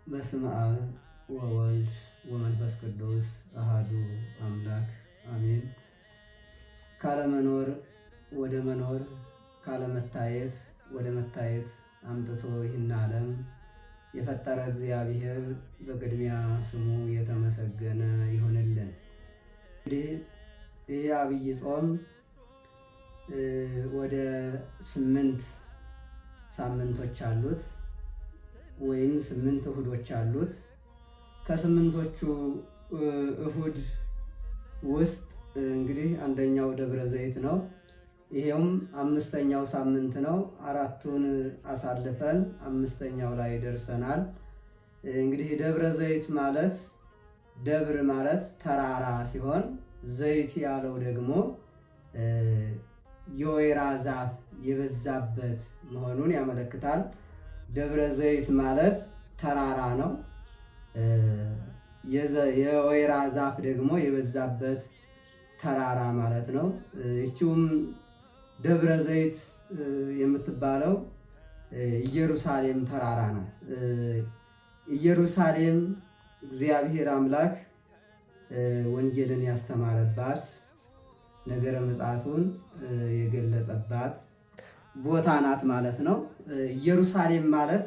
በስመ አብ ወወልድ ወመንፈስ ቅዱስ አሃዱ አምላክ አሜን። ካለመኖር ወደ መኖር ካለመታየት ወደ መታየት አምጥቶ ይህን ዓለም የፈጠረ እግዚአብሔር በቅድሚያ ስሙ የተመሰገነ ይሁንልን። እንግዲህ ይህ አብይ ጾም ወደ 8 ሳምንቶች አሉት ወይም 8 እሁዶች አሉት። ከ8ቶቹ እሁድ ውስጥ እንግዲህ አንደኛው ደብረ ዘይት ነው። ይሄውም 5ኛው ሳምንት ነው። 4ቱን አሳልፈን 5ኛው ላይ ደርሰናል። እንግዲህ ደብረ ዘይት ማለት ደብር ማለት ተራራ ሲሆን ዘይት ያለው ደግሞ የወይራ ዛፍ የበዛበት መሆኑን ያመለክታል። ደብረ ዘይት ማለት ተራራ ነው። የወይራ ዛፍ ደግሞ የበዛበት ተራራ ማለት ነው። ይቺውም ደብረ ዘይት የምትባለው ኢየሩሳሌም ተራራ ናት። ኢየሩሳሌም እግዚአብሔር አምላክ ወንጌልን ያስተማረባት ነገረ ምጽአቱን የገለጸባት ቦታ ናት ማለት ነው። ኢየሩሳሌም ማለት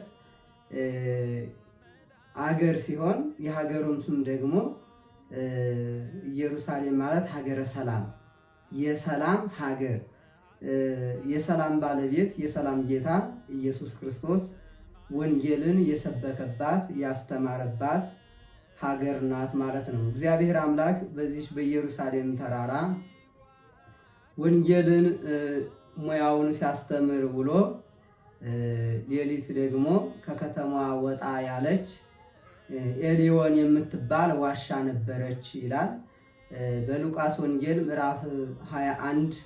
አገር ሲሆን የሀገሩም ስም ደግሞ ኢየሩሳሌም ማለት ሀገረ ሰላም፣ የሰላም ሀገር፣ የሰላም ባለቤት፣ የሰላም ጌታ ኢየሱስ ክርስቶስ ወንጌልን የሰበከባት ያስተማረባት ሀገር ናት ማለት ነው። እግዚአብሔር አምላክ በዚህ በኢየሩሳሌም ተራራ ወንጌልን ሙያውን ሲያስተምር ውሎ ሌሊት ደግሞ ከከተማዋ ወጣ ያለች ኤሊዮን የምትባል ዋሻ ነበረች ይላል። በሉቃስ ወንጌል ምዕራፍ 21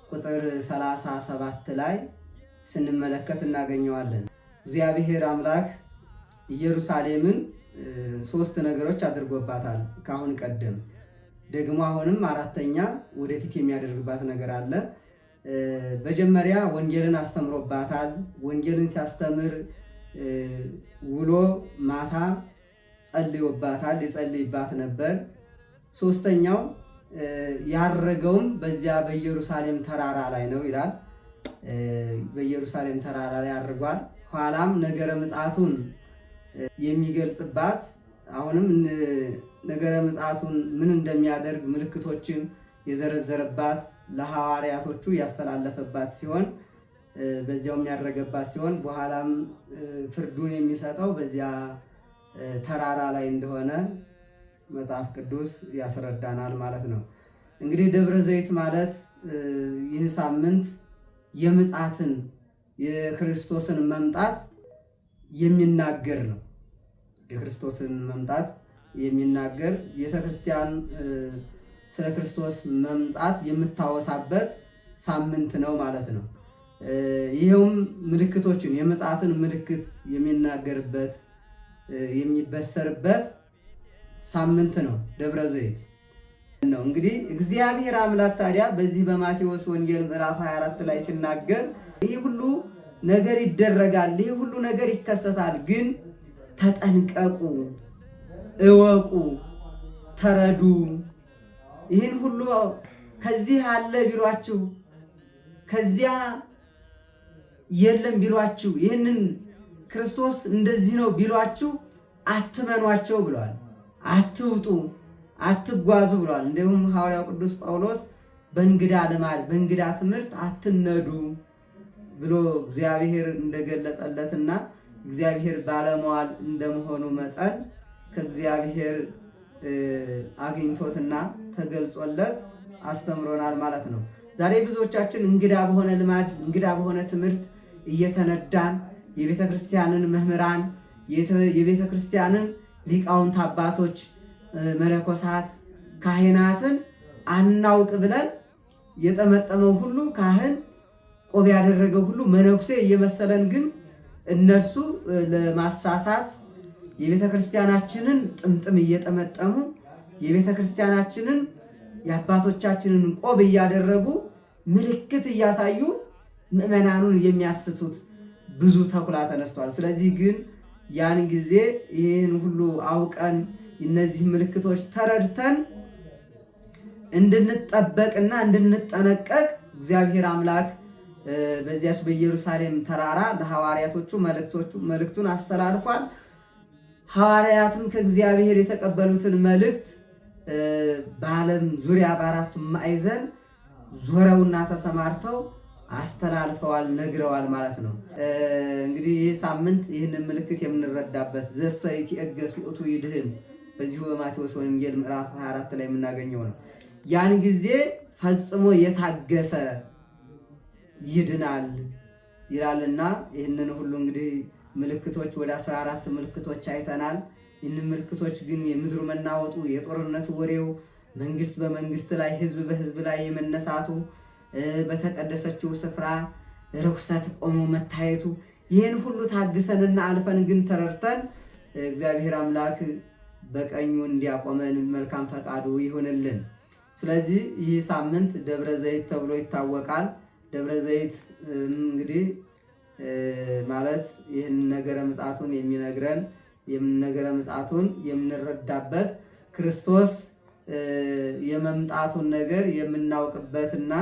ቁጥር 37 ላይ ስንመለከት እናገኘዋለን። እግዚአብሔር አምላክ ኢየሩሳሌምን 3 ነገሮች አድርጎባታል። ካሁን ቀደም ደግሞ አሁንም 4ኛ ወደፊት የሚያደርግባት ነገር አለ። መጀመሪያ ወንጌልን አስተምሮባታል። ወንጌልን ሲያስተምር ውሎ ማታ ጸልዮባታል፣ ይጸልይባት ነበር። 3ኛው ያረገውም በዚያ በኢየሩሳሌም ተራራ ላይ ነው ይላል። በኢየሩሳሌም ተራራ ላይ አድርጓል። ኋላም ነገረ ምጽአቱን የሚገልጽባት አሁንም ነገረ ምጽአቱን ምን እንደሚያደርግ ምልክቶችን የዘረዘረባት ለሐዋርያቶቹ ያስተላለፈባት ሲሆን በዚያው የሚያደርገባት ሲሆን በኋላም ፍርዱን የሚሰጠው በዚያ ተራራ ላይ እንደሆነ መጽሐፍ ቅዱስ ያስረዳናል ማለት ነው። እንግዲህ ደብረ ዘይት ማለት ይህ ሳምንት የምጽአትን የክርስቶስን መምጣት የሚናገር ነው። የክርስቶስን መምጣት የሚናገር ቤተክርስቲያን ስለ ክርስቶስ መምጣት የምታወሳበት ሳምንት ነው ማለት ነው። ይሄውም ምልክቶችን የምጽአትን ምልክት የሚናገርበት የሚበሰርበት ሳምንት ነው ደብረ ዘይት ነው። እንግዲህ እግዚአብሔር አምላክ ታዲያ በዚህ በማቴዎስ ወንጌል ምዕራፍ 24 ላይ ሲናገር ይህ ሁሉ ነገር ይደረጋል፣ ይህ ሁሉ ነገር ይከሰታል፣ ግን ተጠንቀቁ፣ እወቁ፣ ተረዱ። ይህን ሁሉ ከዚህ አለ ቢሏችሁ ከዚያ የለም ቢሏችሁ ይህንን ክርስቶስ እንደዚህ ነው ቢሏችሁ አትመኗቸው ብሏል። አትውጡ፣ አትጓዙ ብሏል። እንዲሁም ሐዋርያው ቅዱስ ጳውሎስ በእንግዳ ልማድ በእንግዳ ትምህርት አትነዱ ብሎ እግዚአብሔር እንደገለጸለትና እግዚአብሔር ባለመዋል እንደመሆኑ መጠን ከእግዚአብሔር አግኝቶትና ተገልጾለት አስተምሮናል ማለት ነው። ዛሬ ብዙዎቻችን እንግዳ በሆነ ልማድ እንግዳ በሆነ ትምህርት እየተነዳን የቤተ ክርስቲያንን መምህራን የቤተ ክርስቲያንን ሊቃውንት አባቶች መነኮሳት ካህናትን አናውቅ ብለን የጠመጠመው ሁሉ ካህን ቆብ ያደረገው ሁሉ መነኩሴ እየመሰለን ግን እነርሱ ለማሳሳት የቤተ ክርስቲያናችንን ጥምጥም እየጠመጠሙ የቤተ ክርስቲያናችንን የአባቶቻችንን ቆብ እያደረጉ ምልክት እያሳዩ ምዕመናኑን የሚያስቱት ብዙ ተኩላ ተነስቷል። ስለዚህ ግን ያን ጊዜ ይህን ሁሉ አውቀን እነዚህ ምልክቶች ተረድተን እንድንጠበቅና እንድንጠነቀቅ እግዚአብሔር አምላክ በዚያች በኢየሩሳሌም ተራራ ለሐዋርያቶቹ መልእክቱን አስተላልፏል። ሐዋርያትም ከእግዚአብሔር የተቀበሉትን መልእክት በዓለም ዙሪያ በአራቱ ማዕዘን ዞረውና ተሰማርተው አስተላልፈዋል፣ ነግረዋል ማለት ነው። እንግዲህ ይህ ሳምንት ይህንን ምልክት የምንረዳበት ዘሰይት የእገስ ውእቱ ይድህን በዚሁ በማቴዎስ ወንጌል ምዕራፍ 24 ላይ የምናገኘው ነው። ያን ጊዜ ፈጽሞ የታገሰ ይድናል ይላልና ይህንን ሁሉ እንግዲህ ምልክቶች ወደ 14 ምልክቶች አይተናል። ይህንን ምልክቶች ግን የምድሩ መናወጡ፣ የጦርነት ወሬው፣ መንግስት በመንግስት ላይ ህዝብ በህዝብ ላይ የመነሳቱ፣ በተቀደሰችው ስፍራ ርኩሰት ቆሞ መታየቱ፣ ይህን ሁሉ ታግሰንና አልፈን ግን ተረድተን እግዚአብሔር አምላክ በቀኙ እንዲያቆመን መልካም ፈቃዱ ይሁንልን። ስለዚህ ይህ ሳምንት ደብረ ዘይት ተብሎ ይታወቃል። ደብረ ዘይት እንግዲህ ማለት ይህን ነገረ ምጽአቱን የሚነግረን ነገረ ምጽአቱን የምንረዳበት ክርስቶስ የመምጣቱን ነገር የምናውቅበትና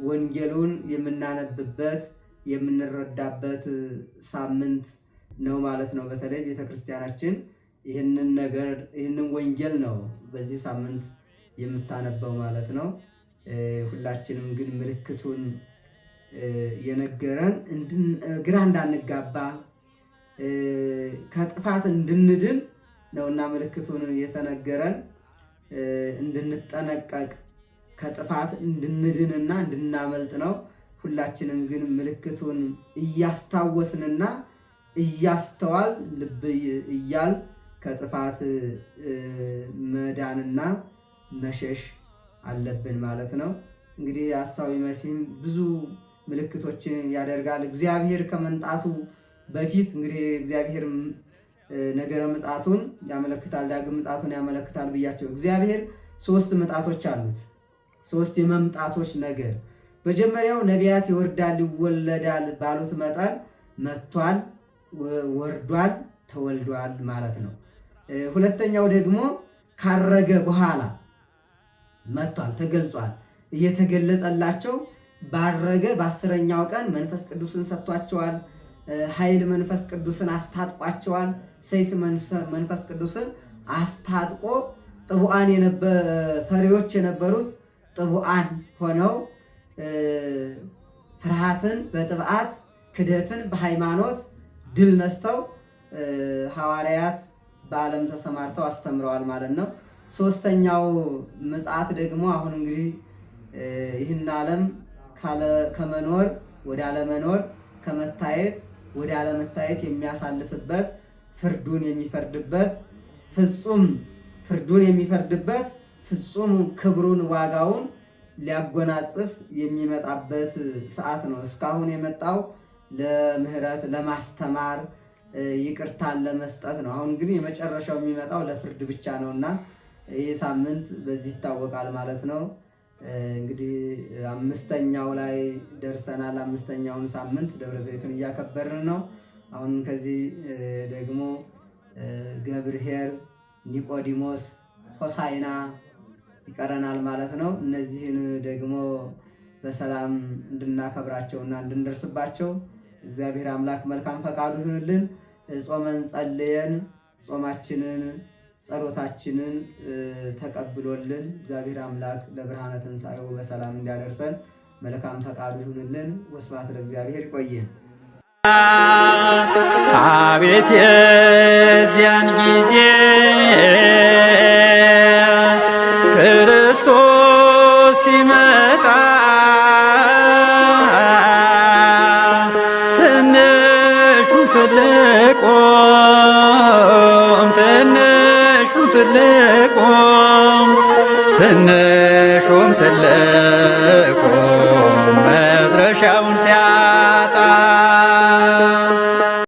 ወንጌሉን የምናነብበት የምንረዳበት ሳምንት ነው ማለት ነው። በተለይ ቤተክርስቲያናችን ይህንን ወንጌል ነው በዚህ ሳምንት የምታነበው ማለት ነው። ሁላችንም ግን ምልክቱን የነገረን ግራ እንዳንጋባ ከጥፋት እንድንድን ነውና ምልክቱን የተነገረን እንድንጠነቀቅ ከጥፋት እንድንድንና እንድናመልጥ ነው። ሁላችንም ግን ምልክቱን እያስታወስንና እያስተዋል ልብ እያል ከጥፋት መዳንና መሸሽ አለብን ማለት ነው። እንግዲህ ሐሳዊ መሲህም ብዙ ምልክቶችን ያደርጋል። እግዚአብሔር ከመምጣቱ በፊት እንግዲህ እግዚአብሔር ነገረ ምጽአቱን ያመለክታል፣ ዳግም ምጽአቱን ያመለክታል ብያቸው። እግዚአብሔር 3 ምጣቶች አሉት፣ 3 የመምጣቶች ነገር። መጀመሪያው ነቢያት ይወርዳል ይወለዳል ባሉት መጠን መጥቷል፣ ወርዷል፣ ተወልዷል ማለት ነው። ሁለተኛው ደግሞ ካረገ በኋላ መጥቷል፣ ተገልጿል። እየተገለጸላቸው ባረገ በ10ኛው ቀን መንፈስ ቅዱስን ሰጥቷቸዋል። ኃይል መንፈስ ቅዱስን አስታጥቋቸዋል። ሰይፍ መንፈስ ቅዱስን አስታጥቆ ጥቡዓን ፈሪዎች የነበሩት ጥቡዓን ሆነው ፍርሃትን በጥብዓት ክደትን በሃይማኖት ድል ነስተው ሐዋርያት በዓለም ተሰማርተው አስተምረዋል ማለት ነው። 3ኛው ምጽአት ደግሞ አሁን እንግዲህ ይህን ዓለም ከመኖር ወደ አለመኖር ከመታየት ወደ አለመታየት የሚያሳልፍበት ፍርዱን የሚፈርድበት ፍጹም ክብሩን ዋጋውን ሊያጎናጽፍ የሚመጣበት ሰዓት ነው። እስካሁን የመጣው ለምህረት ለማስተማር ይቅርታን ለመስጠት ነው። አሁን ግን የመጨረሻው የሚመጣው ለፍርድ ብቻ ነውና ይህ ሳምንት በዚህ ይታወቃል ማለት ነው። እንግዲህ 5ኛው ላይ ደርሰናል። 5ኛውን ሳምንት ደብረ ዘይቱን እያከበርን ነው። አሁን ከዚህ ደግሞ ገብርኄር፣ ኒቆዲሞስ፣ ሆሳዕና ይቀረናል ማለት ነው። እነዚህን ደግሞ በሰላም እንድናከብራቸውና እንድንደርስባቸው እግዚአብሔር አምላክ መልካም ፈቃዱ ይሁንልን። ጾመን ጸልየን ጾማችንን ጸሎታችንን ተቀብሎልን እግዚአብሔር አምላክ ለብርሃነ ትንሣኤው በሰላም እንዲያደርሰን መልካም ፈቃዱ ይሁንልን። ወስብሐት ለእግዚአብሔር። ይቆየን። አቤት የዚያን ጊዜ ክርስቶስ ሲመጣ ትንሹም ትልቁም